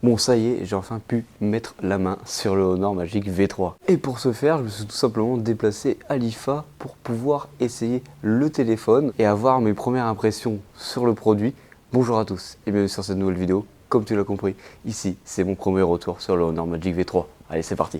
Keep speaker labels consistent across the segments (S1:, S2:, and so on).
S1: Bon, ça y est, j'ai enfin pu mettre la main sur le Honor Magic V3. Et pour ce faire, je me suis tout simplement déplacé à l'IFA pour pouvoir essayer le téléphone et avoir mes premières impressions sur le produit. Bonjour à tous et bienvenue sur cette nouvelle vidéo. Comme tu l'as compris, ici, c'est mon premier retour sur le Honor Magic V3. Allez, c'est parti.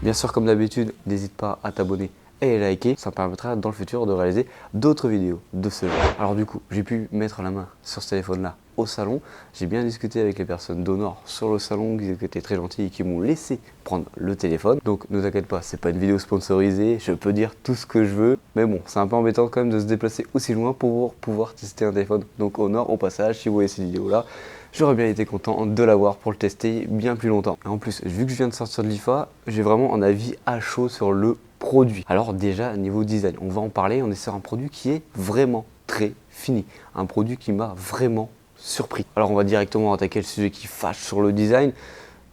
S1: Bien sûr, comme d'habitude, n'hésite pas à t'abonner et liker, ça me permettra dans le futur de réaliser d'autres vidéos de ce genre. Alors du coup, j'ai pu mettre la main sur ce téléphone-là au salon. J'ai bien discuté avec les personnes d'Honor sur le salon qui étaient très gentilles et qui m'ont laissé prendre le téléphone. Donc ne t'inquiète pas, c'est pas une vidéo sponsorisée, je peux dire tout ce que je veux. Mais bon, c'est un peu embêtant quand même de se déplacer aussi loin pour pouvoir tester un téléphone. Donc Honor, au passage, si vous voyez cette vidéo-là, j'aurais bien été content de l'avoir pour le tester bien plus longtemps. Et en plus, vu que je viens de sortir de l'IFA, j'ai vraiment un avis à chaud sur le produit. Alors déjà, niveau design, on va en parler. On est sur un produit qui est vraiment très fini. Un produit qui m'a vraiment surpris. Alors on va directement attaquer le sujet qui fâche sur le design. Il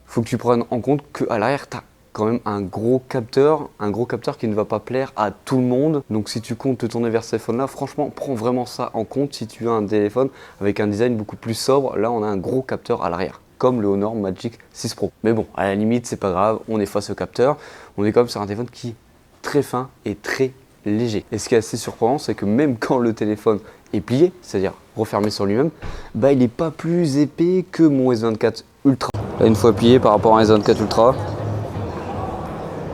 S1: faut que tu prennes en compte qu'à l'arrière, tu as quand même un gros capteur qui ne va pas plaire à tout le monde. Donc si tu comptes te tourner vers ce téléphone là, franchement prends vraiment ça en compte si tu as un téléphone avec un design beaucoup plus sobre. Là on a un gros capteur à l'arrière comme le Honor Magic 6 Pro. Mais bon, à la limite c'est pas grave, on efface ce capteur. On est quand même sur un téléphone qui est très fin et très léger. Et ce qui est assez surprenant, c'est que même quand le téléphone est plié, c'est-à-dire refermé sur lui-même, bah il n'est pas plus épais que mon S24 Ultra. Là une fois plié par rapport à un S24 Ultra,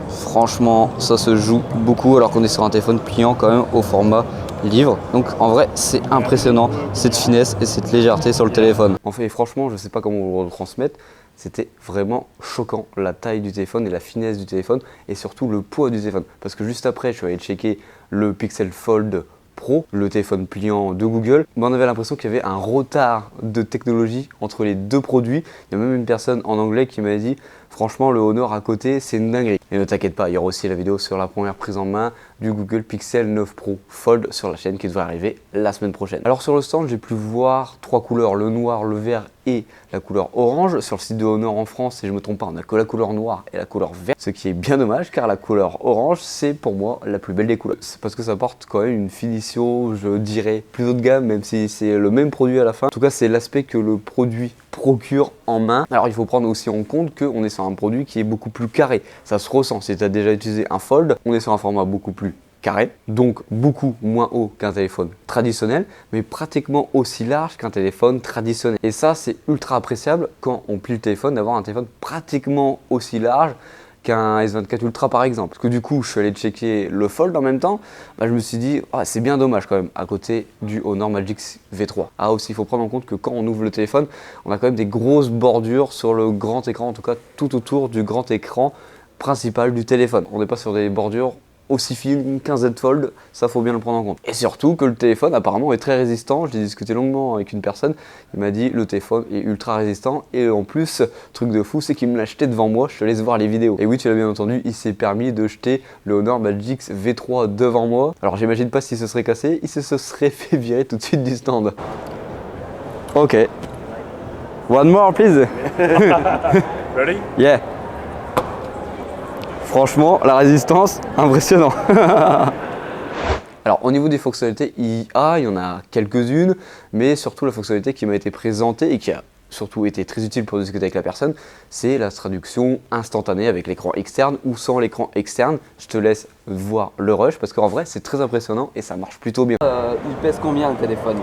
S1: franchement, ça se joue beaucoup alors qu'on est sur un téléphone pliant quand même au format livre. Donc en vrai, c'est impressionnant cette finesse et cette légèreté sur le téléphone. En fait, franchement, je ne sais pas comment vous le retransmettre. C'était vraiment choquant la taille du téléphone et la finesse du téléphone et surtout le poids du téléphone. Parce que juste après, je suis allé checker le Pixel Fold Pro, le téléphone pliant de Google. Mais on avait l'impression qu'il y avait un retard de technologie entre les deux produits. Il y a même une personne en anglais qui m'a dit franchement le Honor à côté c'est une dinguerie. Et ne t'inquiète pas, il y aura aussi la vidéo sur la première prise en main du Google Pixel 9 Pro Fold sur la chaîne qui devrait arriver la semaine prochaine. Alors sur le stand j'ai pu voir trois couleurs, le noir, le vert et la couleur orange. Sur le site de Honor en France, si je ne me trompe pas, on n'a que la couleur noire et la couleur verte, ce qui est bien dommage car la couleur orange c'est pour moi la plus belle des couleurs. C'est parce que ça apporte quand même une finition, je dirais, plus haut de gamme, même si c'est le même produit à la fin. En tout cas c'est l'aspect que le produit procure en main. Alors il faut prendre aussi en compte qu'on est sur un produit qui est beaucoup plus carré. Ça se ressent, si tu as déjà utilisé un Fold, on est sur un format beaucoup plus carré, donc beaucoup moins haut qu'un téléphone traditionnel, mais pratiquement aussi large qu'un téléphone traditionnel. Et ça, c'est ultra appréciable quand on plie le téléphone, d'avoir un téléphone pratiquement aussi large qu'un S24 Ultra par exemple. Parce que du coup, je suis allé checker le Fold en même temps, bah, je me suis dit, oh, c'est bien dommage quand même, à côté du Honor Magic V3. Ah aussi, il faut prendre en compte que quand on ouvre le téléphone, on a quand même des grosses bordures sur le grand écran, en tout cas tout autour du grand écran principal du téléphone. On n'est pas sur des bordures aussi fine qu'un Z Fold, ça faut bien le prendre en compte. Et surtout que le téléphone apparemment est très résistant. J'ai discuté longuement avec une personne, il m'a dit le téléphone est ultra résistant et en plus, truc de fou, c'est qu'il me l'a jeté devant moi, je te laisse voir les vidéos. Et oui, tu l'as bien entendu, il s'est permis de jeter le Honor Magic V3 devant moi. Alors j'imagine pas s'il se serait cassé, il se serait fait virer tout de suite du stand. Ok. One more please.
S2: Ready?
S1: Yeah. Franchement, la résistance, impressionnant. Alors au niveau des fonctionnalités IA, il y en a quelques-unes, mais surtout la fonctionnalité qui m'a été présentée et qui a surtout été très utile pour discuter avec la personne, c'est la traduction instantanée avec l'écran externe ou sans l'écran externe. Je te laisse voir le rush parce qu'en vrai c'est très impressionnant et ça marche plutôt bien. Il pèse combien le téléphone ?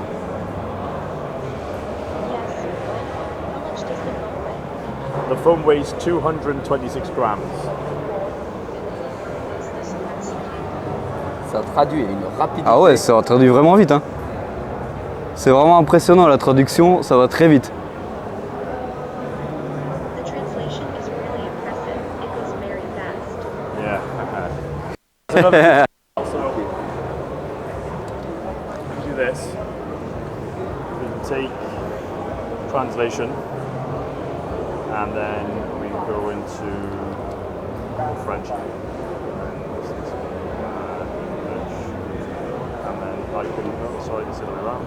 S2: The phone weighs 226 grams.
S1: Ça traduit une rapidité. Ah ouais, ça traduit vraiment vite. Hein. C'est vraiment impressionnant la traduction, ça va très vite.
S2: Yeah. Also, do this. We can take translation, and then we go into French. Sorry, this other way around.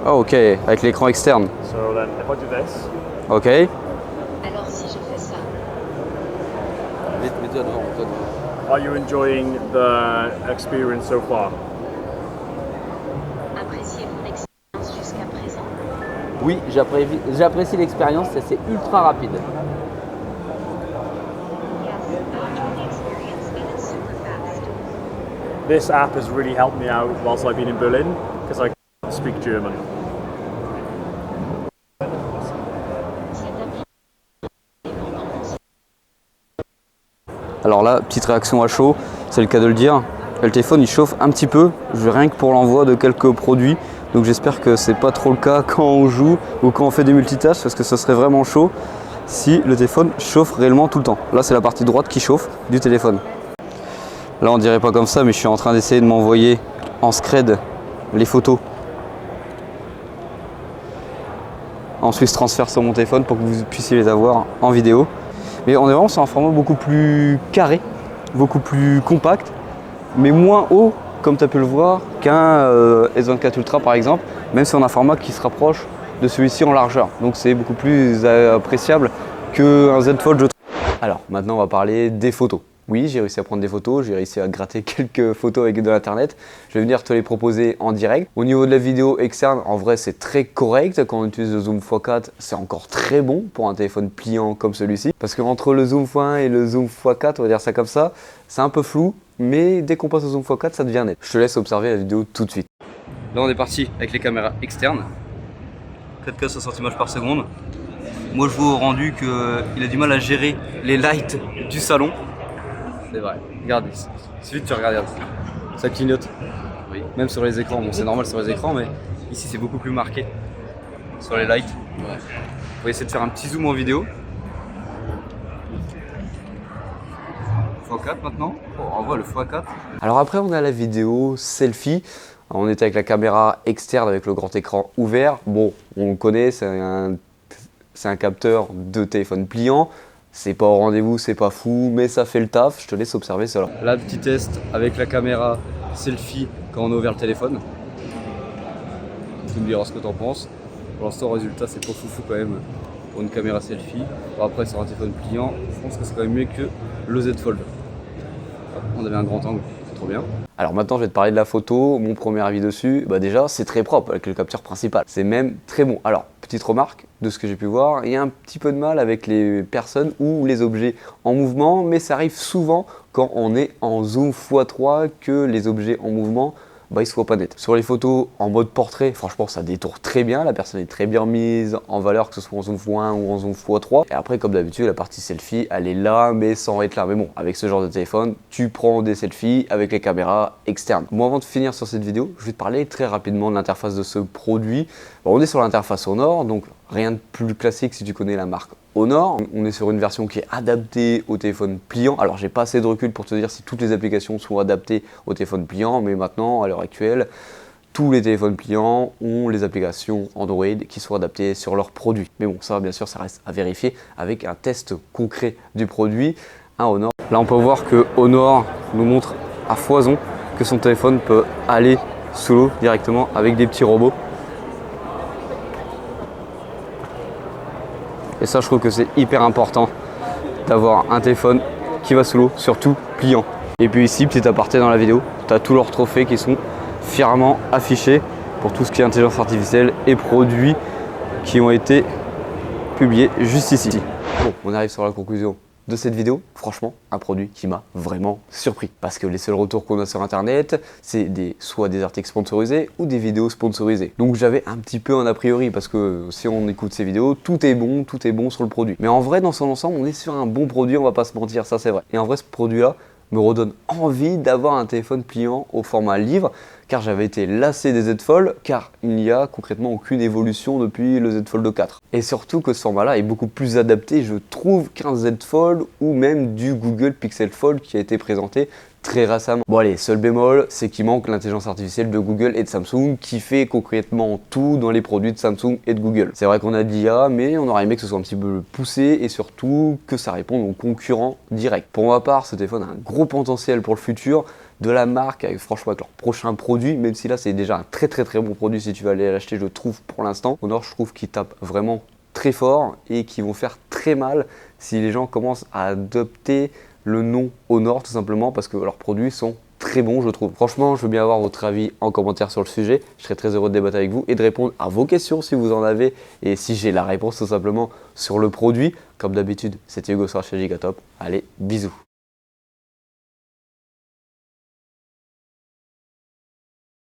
S1: Oh, ok, avec l'écran externe.
S2: So then, if I do this.
S1: Ok.
S3: Alors si je fais ça.
S1: Mets-toi devant, toi devant.
S2: Are you enjoying the experience so far?
S1: Oui, j'apprécie l'expérience et c'est ultra rapide.
S3: Yes, I enjoy the experience and it's super fast.
S2: This app has really helped me out whilst I've been in Berlin because I can't speak German.
S3: Cette appli
S1: Alors là, petite réaction à chaud, c'est le cas de le dire. Le téléphone il chauffe un petit peu, rien que pour l'envoi de quelques produits. Donc j'espère que c'est pas trop le cas quand on joue ou quand on fait des multitâches parce que ce serait vraiment chaud si le téléphone chauffe réellement tout le temps. Là c'est la partie droite qui chauffe du téléphone. Là on dirait pas comme ça mais je suis en train d'essayer de m'envoyer en scred les photos en Swiss Transfer sur mon téléphone pour que vous puissiez les avoir en vidéo. Mais on est vraiment sur un format beaucoup plus carré, beaucoup plus compact, mais moins haut, comme tu as pu le voir, qu'un S24 Ultra par exemple, même si on a un format qui se rapproche de celui-ci en largeur. Donc c'est beaucoup plus appréciable qu'un Z Fold, je trouve. Alors maintenant on va parler des photos. Oui, j'ai réussi à prendre des photos, j'ai réussi à gratter quelques photos avec de l'internet. Je vais venir te les proposer en direct. Au niveau de la vidéo externe, en vrai c'est très correct. Quand on utilise le zoom x4, c'est encore très bon pour un téléphone pliant comme celui-ci. Parce qu'entre le zoom x1 et le zoom x4, on va dire ça comme ça, c'est un peu flou. Mais dès qu'on passe au zoom x4, ça devient net. Je te laisse observer la vidéo tout de suite. Là on est parti avec les caméras externes. 4K 60 images par seconde. Moi je vois au rendu qu'il a du mal à gérer les lights du salon. C'est vrai, regarde, suffit que tu regardes, ça clignote. Oui. Même sur les écrans, bon c'est normal sur les écrans, mais ici c'est beaucoup plus marqué sur les lights. Ouais. On va essayer de faire un petit zoom en vidéo. x4 maintenant, on voit le x4. Alors après on a la vidéo selfie. On était avec la caméra externe avec le grand écran ouvert. Bon, on le connaît, c'est un capteur de téléphone pliant. C'est pas au rendez-vous, c'est pas fou, mais ça fait le taf. Je te laisse observer cela. Là, petit test avec la caméra selfie quand on a ouvert le téléphone. Tu me diras ce que t'en penses. Pour l'instant, résultat, c'est pas foufou quand même pour une caméra selfie. Bon, après, sur un téléphone pliant, je pense que c'est quand même mieux que le Z Fold. On avait un grand angle, c'est trop bien. Alors maintenant je vais te parler de la photo, mon premier avis dessus, bah déjà c'est très propre avec le capteur principal, c'est même très bon. Alors petite remarque, de ce que j'ai pu voir, il y a un petit peu de mal avec les personnes ou les objets en mouvement, mais ça arrive souvent quand on est en zoom x3 que les objets en mouvement ils soient pas nets. Sur les photos en mode portrait, franchement ça détourne très bien, la personne est très bien mise en valeur, que ce soit en zoom x1 ou en zoom x3. Et après comme d'habitude la partie selfie elle est là mais sans être là. Mais bon, avec ce genre de téléphone, tu prends des selfies avec les caméras externes. Moi avant de finir sur cette vidéo, je vais te parler très rapidement de l'interface de ce produit. On est sur l'interface Honor, donc rien de plus classique si tu connais la marque Honor. On est sur une version qui est adaptée au téléphone pliant. Alors j'ai pas assez de recul pour te dire si toutes les applications sont adaptées au téléphone pliant, mais maintenant à l'heure actuelle, tous les téléphones pliants ont les applications Android qui sont adaptées sur leurs produits. Mais bon, ça bien sûr, ça reste à vérifier avec un test concret du produit, un Honor. Là on peut voir que Honor nous montre à foison que son téléphone peut aller sous l'eau directement avec des petits robots. Et ça, je trouve que c'est hyper important d'avoir un téléphone qui va sous l'eau, surtout pliant. Et puis ici, petit aparté dans la vidéo, tu as tous leurs trophées qui sont fièrement affichés pour tout ce qui est intelligence artificielle et produits qui ont été publiés juste ici. Bon, on arrive sur la conclusion de cette vidéo. Franchement, un produit qui m'a vraiment surpris. Parce que les seuls retours qu'on a sur internet, c'est soit des articles sponsorisés ou des vidéos sponsorisées. Donc j'avais un petit peu un a priori parce que si on écoute ces vidéos, tout est bon sur le produit. Mais en vrai, dans son ensemble, on est sur un bon produit, on va pas se mentir, ça c'est vrai. Et en vrai, ce produit-là me redonne envie d'avoir un téléphone pliant au format livre, car j'avais été lassé des Z Fold, car il n'y a concrètement aucune évolution depuis le Z Fold 4. Et surtout que ce format-là est beaucoup plus adapté, je trouve, qu'un Z Fold ou même du Google Pixel Fold qui a été présenté très récemment. Bon allez, seul bémol, c'est qu'il manque l'intelligence artificielle de Google et de Samsung qui fait concrètement tout dans les produits de Samsung et de Google. C'est vrai qu'on a de l'IA, mais on aurait aimé que ce soit un petit peu poussé et surtout que ça réponde aux concurrents directs. Pour ma part, ce téléphone a un gros potentiel pour le futur de la marque, franchement avec leur prochain produit, même si là c'est déjà un très bon produit si tu vas aller l'acheter, je trouve pour l'instant. Honor, je trouve qu'ils tapent vraiment très fort et qui vont faire très mal si les gens commencent à adopter le nom Honor tout simplement parce que leurs produits sont très bon je trouve. Franchement, je veux bien avoir votre avis en commentaire sur le sujet. Je serais très heureux de débattre avec vous et de répondre à vos questions si vous en avez et si j'ai la réponse tout simplement sur le produit. Comme d'habitude, c'était Hugo sur chez Gigatop. Allez, bisous.